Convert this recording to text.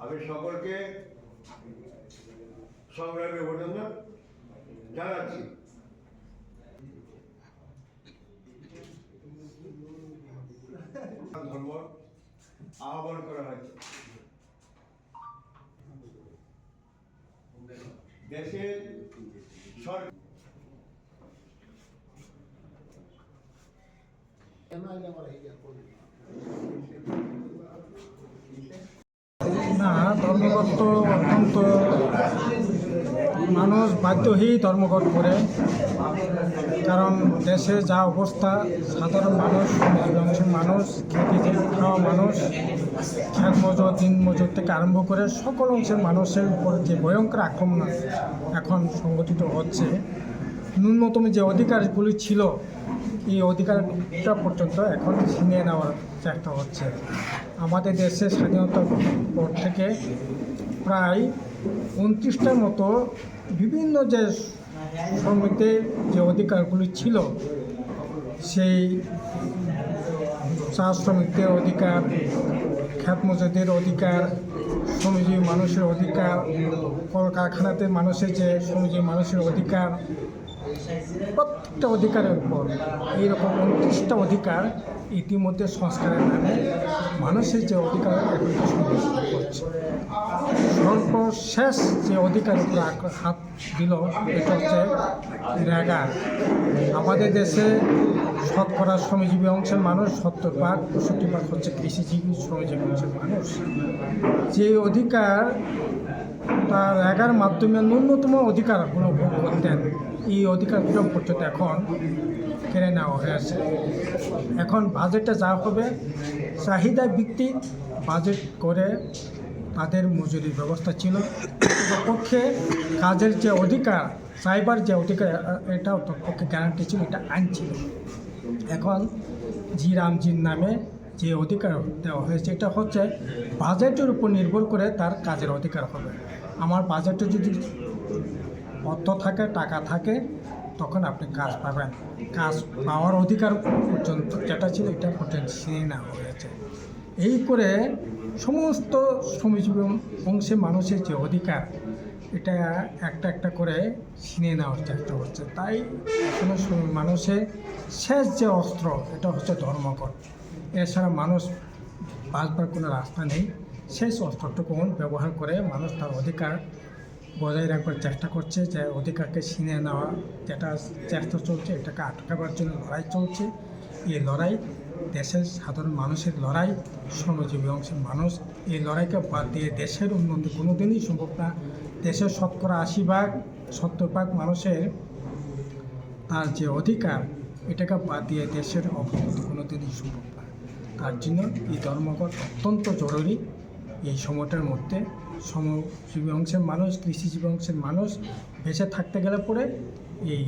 আমি সকলকে সংগ্রামী অভিনন্দন জানাচ্ছি। ধর্ম আহ্বান করা হয়েছে। দেশের সরকার না, ধর্মঘট তো অত্যন্ত মানুষ বাধ্য হয়েই ধর্মঘট করে, কারণ দেশে যা অবস্থা, সাধারণ মানুষ, অংশের মানুষ, খেতে খাওয়া মানুষ, খেত মজুর, দিন মজুর থেকে আরম্ভ করে সকল অংশের মানুষের উপর যে ভয়ঙ্কর আক্রমণ এখন সংগঠিত হচ্ছে, ন্যূনতম যে অধিকারগুলি ছিল এই অধিকারটা পর্যন্ত এখন ছিনিয়ে নেওয়ার চেষ্টা হচ্ছে। আমাদের দেশের স্বাধীনতার পর থেকে প্রায় 29টার মতো বিভিন্ন যে শ্রমিকদের যে অধিকারগুলি ছিল, সেই চা শ্রমিকদের অধিকার, খ্যাত মজুরদের অধিকার, শ্রমজীবী মানুষের অধিকার, কলকারখানাতে মানুষের যে শ্রমজীবী মানুষের অধিকার, প্রত্যেকটা অধিকারের উপর এইরকম 29টা অধিকার ইতিমধ্যে সংস্কারের নামে মানুষের যে অধিকার সংরক্ষণ করছে। সর্বশেষ যে অধিকারের উপর হাত দিল এটা হচ্ছে রেগা। আমাদের দেশে শতকরা শ্রমজীবী অংশের মানুষ 70% 65% হচ্ছে কৃষিজীবী শ্রমজীবী অংশের মানুষ। যে অধিকার তার রেগার মাধ্যমে ন্যূনতম অধিকারগুলো ভোগ করতেন, এই অধিকারগুলো পর্যন্ত এখন কেড়ে নেওয়া হয়েছে। এখন বাজেটে যা হবে চাহিদা ভিত্তিক বাজেট করে তাদের মজুরির ব্যবস্থা ছিল, পক্ষে কাজের যে অধিকার, চাইবার যে অধিকার, এটাও তোর পক্ষে গ্যারান্টি ছিল, এটা আইন ছিল। এখন জি রামজির নামে যে অধিকার দেওয়া হয়েছে এটা হচ্ছে বাজেটের উপর নির্ভর করে তার কাজের অধিকার হবে। আমার বাজেটে যদি অর্থ থাকে, টাকা থাকে, তখন আপনি কাজ পাবেন। কাজ পাওয়ার অধিকার পর্যন্ত যেটা ছিল এটা পর্যন্ত ছিনিয়ে নেওয়া হয়েছে। এই করে সমস্ত শ্রমজীবী অংশে মানুষের যে অধিকার, এটা একটা একটা করে ছিনিয়ে নেওয়ার চেষ্টা হচ্ছে। তাই এখনো মানুষের শেষ যে অস্ত্র এটা হচ্ছে ধর্মঘট। এছাড়া মানুষ বাঁচবার কোনো রাস্তা নেই। শেষ অস্ত্রটুকু ব্যবহার করে মানুষ তার অধিকার বজায় রাখবার চেষ্টা করছে, যে অধিকারকে ছিনিয়ে নেওয়া যেটা চেষ্টা চলছে, এটাকে আটকাবার জন্য লড়াই চলছে। এই লড়াই দেশের সাধারণ মানুষের লড়াই, শ্রমজীবী অংশের মানুষ। এই লড়াইকে বাদ দিয়ে দেশের উন্নতি কোনো দিনই সম্ভব না। দেশের শতকরা 80% 70% মানুষের তার যে অধিকার, এটাকে বাদ দিয়ে দেশের অগ্রগতি কোনো দিনই সম্ভব না। তার জন্য এই ধর্মঘট অত্যন্ত জরুরি। এই সময়টার মধ্যে শ্রমজীবী অংশের মানুষ, কৃষিজীবী অংশের মানুষ বেঁচে থাকতে গেলে পরে এই